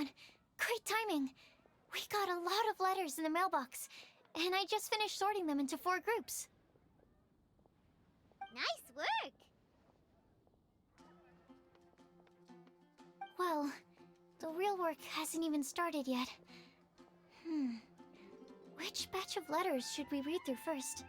on. Great timing. We got a lot of letters in the mailbox, and I just finished sorting them into 4 groups. Nice work! Well, the real work hasn't even started yet. Which batch of letters should we read through first?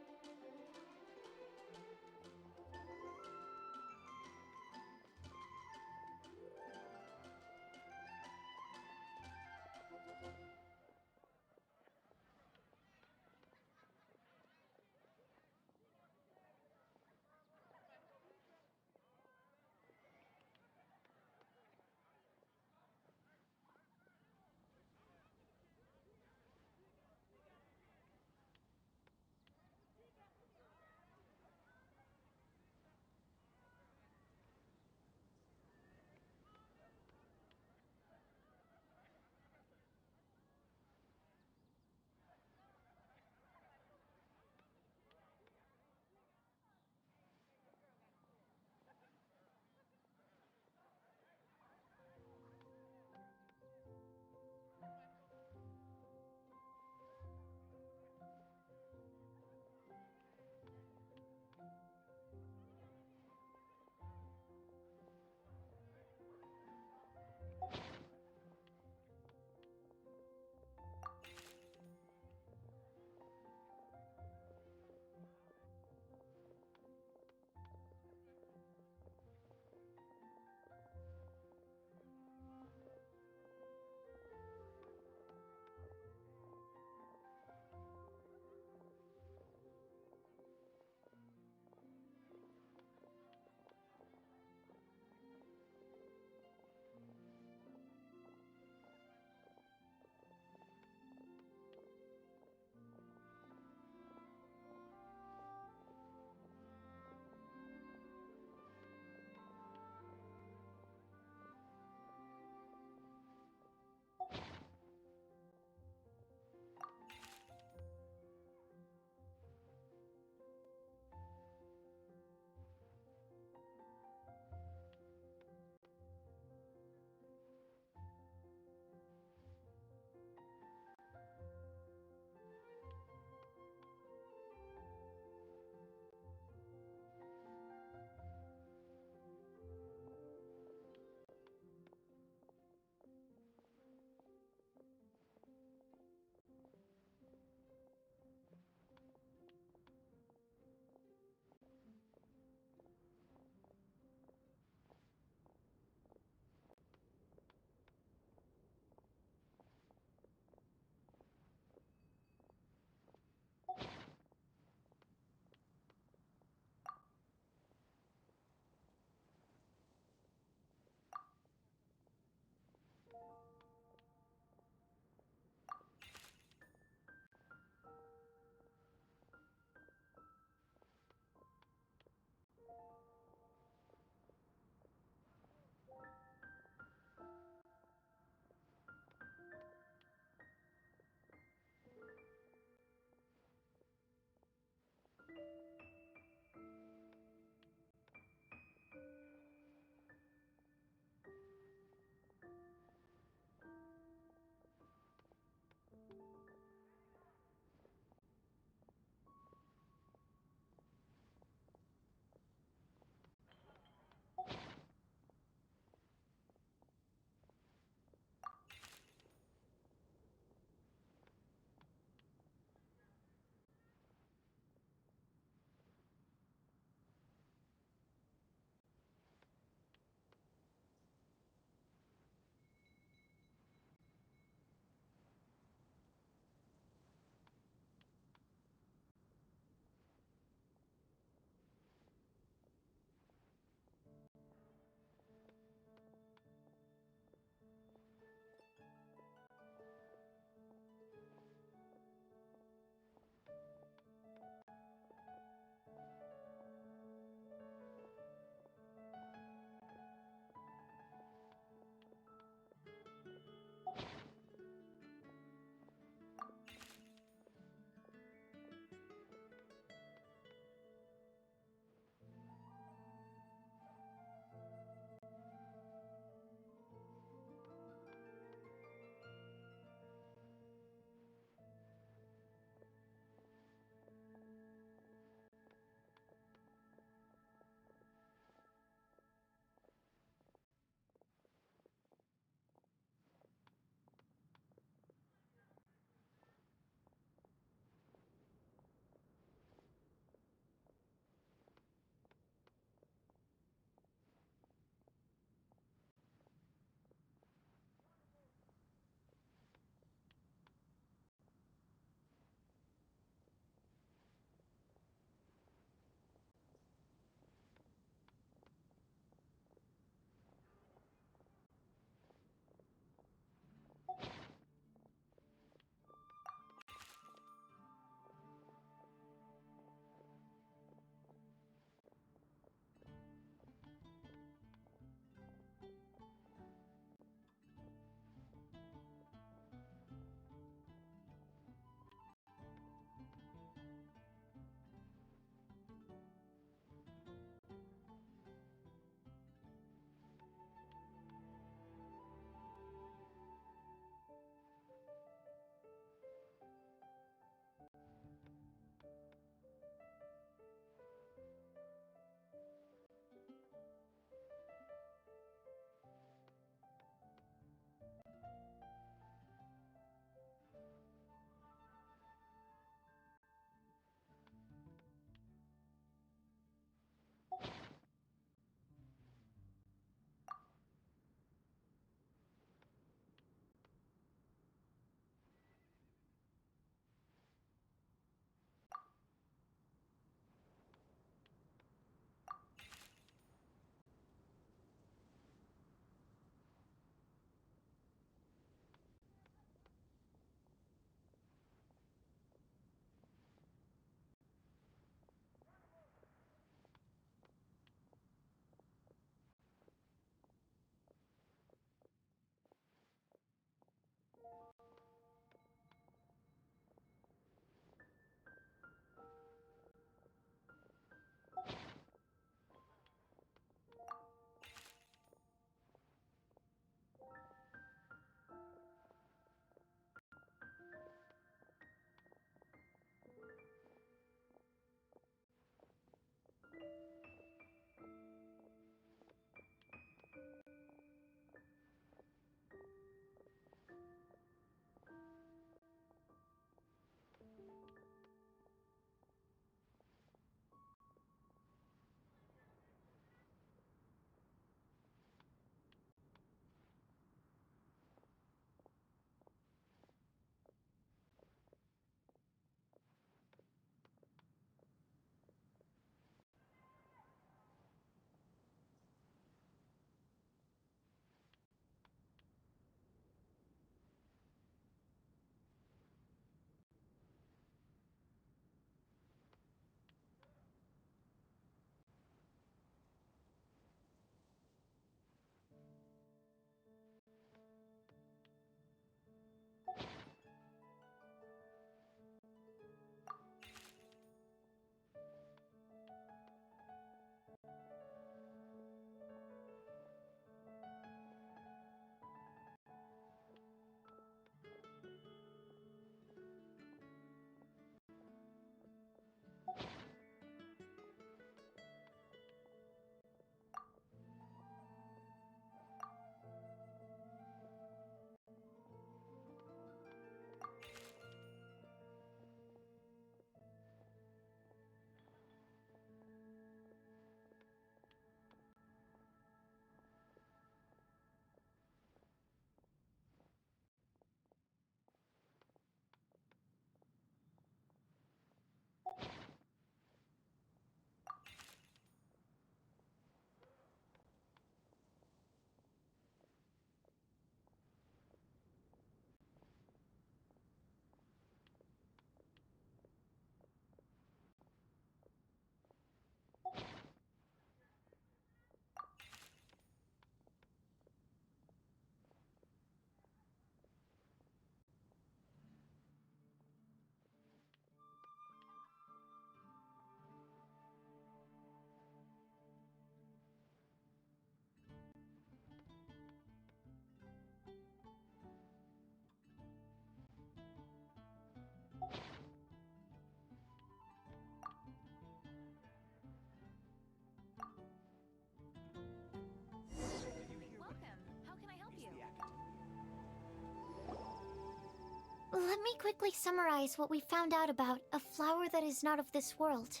Let me quickly summarize what we found out about a flower that is not of this world.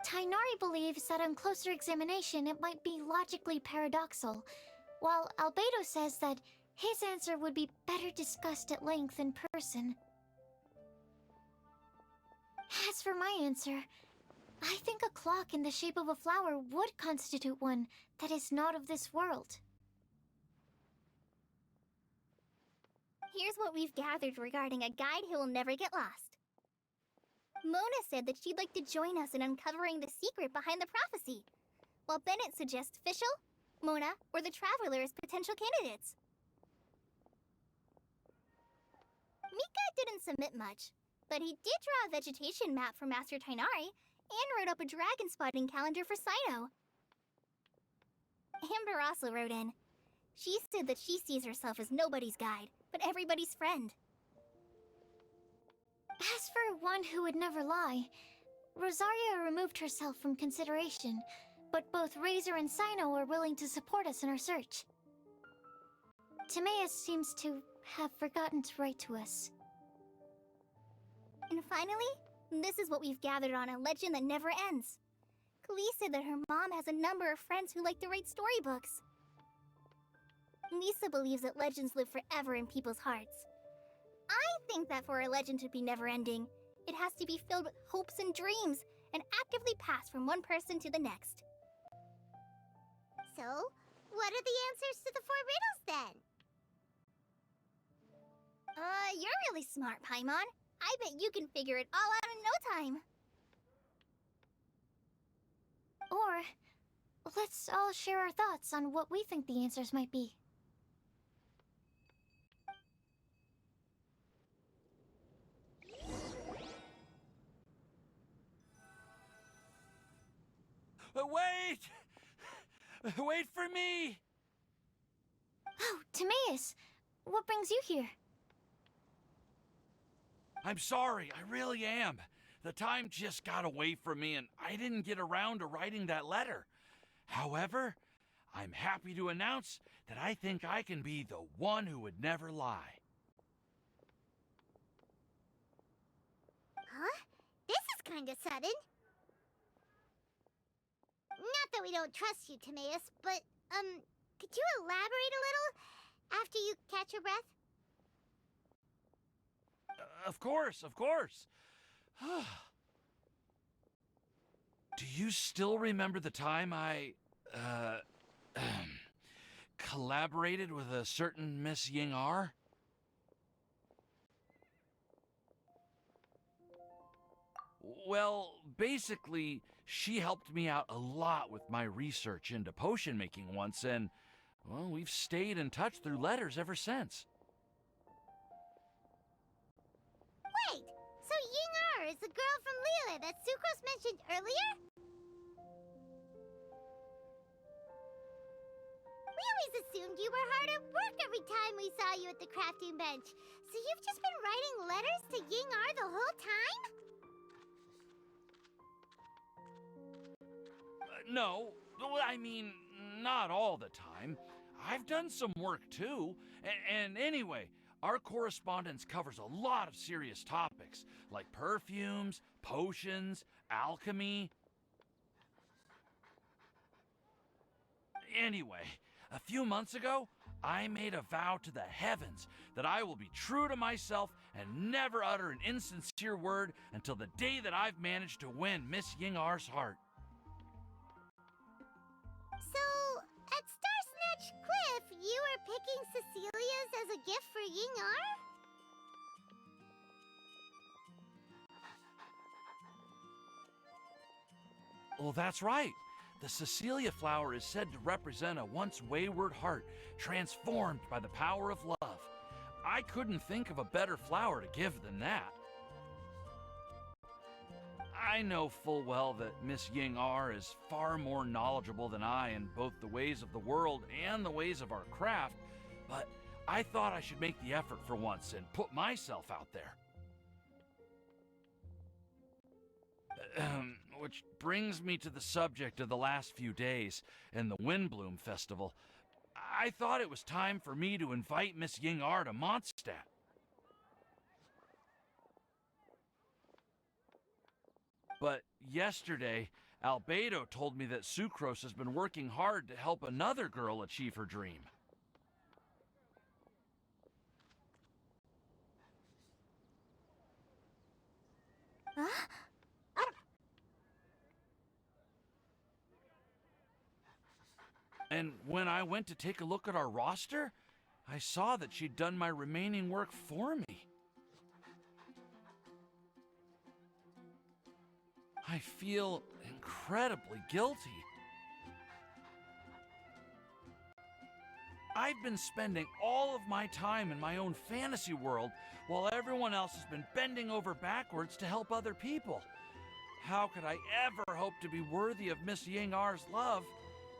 Tainari believes that on closer examination it might be logically paradoxal, while Albedo says that his answer would be better discussed at length in person. As for my answer, I think a clock in the shape of a flower would constitute one that is not of this world. Here's what we've gathered regarding a guide who will never get lost. Mona said that she'd like to join us in uncovering the secret behind the prophecy, while Bennett suggests Fischl, Mona, or the Traveler as potential candidates. Mika didn't submit much, but he did draw a vegetation map for Master Tainari and wrote up a dragon spotting calendar for Sino. Amber also wrote in. She said that she sees herself as nobody's guide, but everybody's friend. As for one who would never lie, Rosaria removed herself from consideration, but both Razor and Sino are willing to support us in our search. Timaeus seems to have forgotten to write to us. And finally, this is what we've gathered on a legend that never ends. Klee said that her mom has a number of friends who like to write storybooks. Lisa believes that legends live forever in people's hearts. I think that for a legend to be never-ending, it has to be filled with hopes and dreams and actively passed from one person to the next. So, what are the answers to the 4 riddles then? You're really smart, Paimon. I bet you can figure it all out in no time. Or, let's all share our thoughts on what we think the answers might be. Wait! Wait for me! Oh, Timaeus! What brings you here? I'm sorry, I really am. The time just got away from me and I didn't get around to writing that letter. However, I'm happy to announce that I think I can be the one who would never lie. Huh? This is kinda sudden. Not that we don't trust you, Timaeus, but, could you elaborate a little after you catch your breath? Of course, of course. Do you still remember the time I, collaborated with a certain Miss Ying-ar? Well, basically, she helped me out a lot with my research into potion making once, and, well, we've stayed in touch through letters ever since. Wait, so Ying-ar is the girl from Lila that Sucrose mentioned earlier? We always assumed you were hard at work every time we saw you at the crafting bench. So you've just been writing letters to Ying-ar the whole time? No, I mean, not all the time. I've done some work too. And anyway, our correspondence covers a lot of serious topics, like perfumes, potions, alchemy. Anyway, a few months ago, I made a vow to the heavens that I will be true to myself and never utter an insincere word until the day that I've managed to win Miss Ying-ar's heart. So, at Star Snatch Cliff, you were picking Cecilia's as a gift for Ying-ar? Well, that's right. The Cecilia flower is said to represent a once wayward heart, transformed by the power of love. I couldn't think of a better flower to give than that. I know full well that Miss Ying-ar is far more knowledgeable than I in both the ways of the world and the ways of our craft, but I thought I should make the effort for once and put myself out there. Which brings me to the subject of the last few days and the Windbloom Festival. I thought it was time for me to invite Miss Ying-ar to Mondstadt. But yesterday, Albedo told me that Sucrose has been working hard to help another girl achieve her dream. Huh? And when I went to take a look at our roster, I saw that she'd done my remaining work for me. I feel incredibly guilty. I've been spending all of my time in my own fantasy world while everyone else has been bending over backwards to help other people. How could I ever hope to be worthy of Miss Yingar's love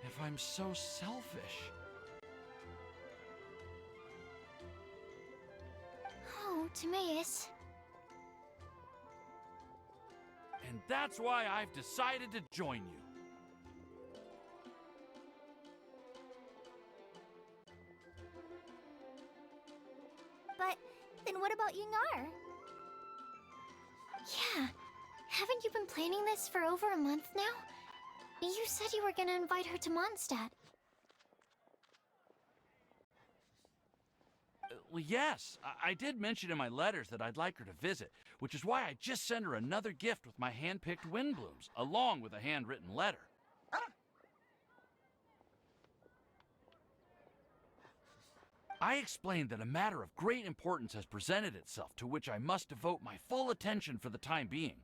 if I'm so selfish? Oh, Timaeus. And that's why I've decided to join you. But then what about Yingar? Yeah. Haven't you been planning this for over a month now? You said you were gonna invite her to Mondstadt. Well, yes, I did mention in my letters that I'd like her to visit, which is why I just sent her another gift with my hand-picked wind blooms, along with a handwritten letter. I explained that a matter of great importance has presented itself, to which I must devote my full attention for the time being.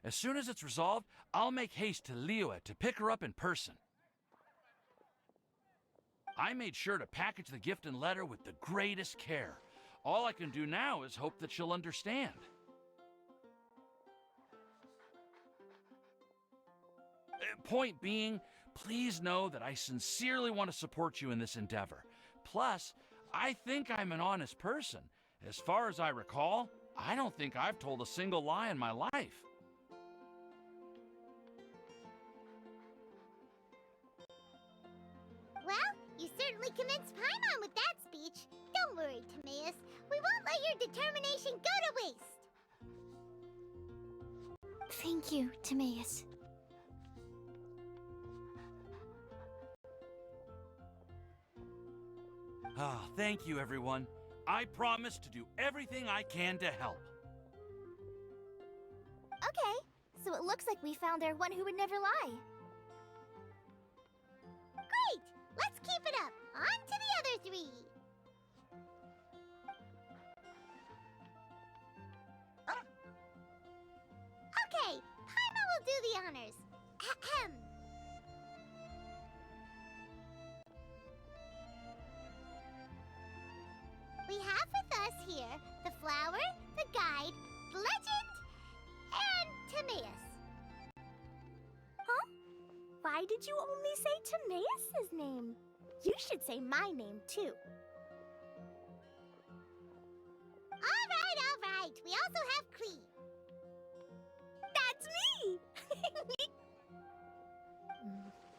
As soon as it's resolved, I'll make haste to Liyue to pick her up in person. I made sure to package the gift and letter with the greatest care. All I can do now is hope that she'll understand. Point being, please know that I sincerely want to support you in this endeavor. Plus, I think I'm an honest person. As far as I recall, I don't think I've told a single lie in my life. Well, you certainly convinced Paimon with that speech. Don't worry, Timaeus. We won't let your determination go to waste. Thank you, Timaeus. Ah, thank you, everyone. I promise to do everything I can to help. Okay, so it looks like we found our one who would never lie. Great! Let's keep it up. On to the other three. Okay, Paimon will do the honors. Ahem. We have with us here the flower, the guide, the legend, and Timaeus. Huh? Why did you only say Timaeus' name? You should say my name, too. All right. We also have Klee. That's me!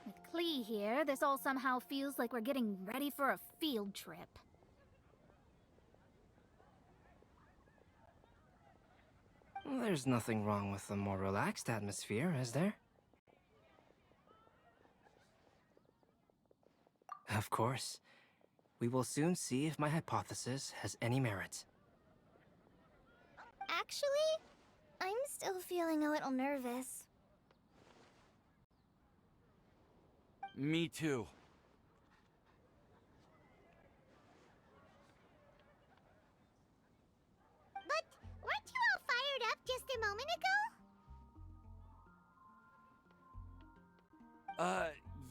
With Klee here, this all somehow feels like we're getting ready for a field trip. There's nothing wrong with a more relaxed atmosphere, is there? Of course. We will soon see if my hypothesis has any merit. Actually, I'm still feeling a little nervous. Me too. But weren't you all fired up just a moment ago?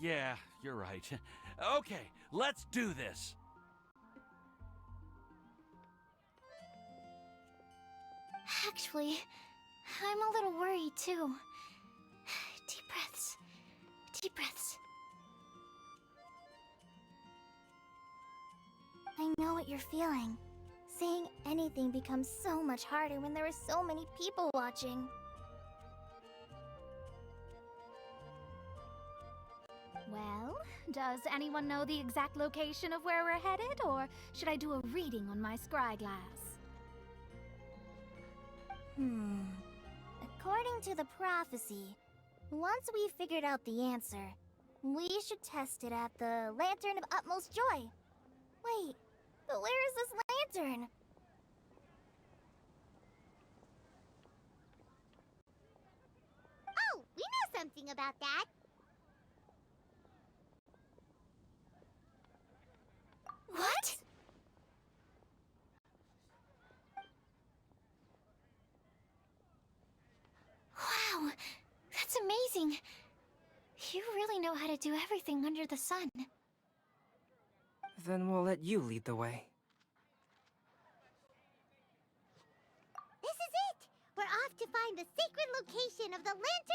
Yeah, you're right. Okay, let's do this. Actually, I'm a little worried too. Deep breaths. Deep breaths. I know what you're feeling. Saying anything becomes so much harder when there are so many people watching. Well, does anyone know the exact location of where we're headed, or should I do a reading on my scry glass? According to the prophecy, once we figured out the answer, we should test it at the Lantern of Utmost Joy. Wait, but where is this lantern? Oh, we know something about that. What? Wow, that's amazing. You really know how to do everything under the sun. Then we'll let you lead the way. This is it! We're off to find the sacred location of the Lantern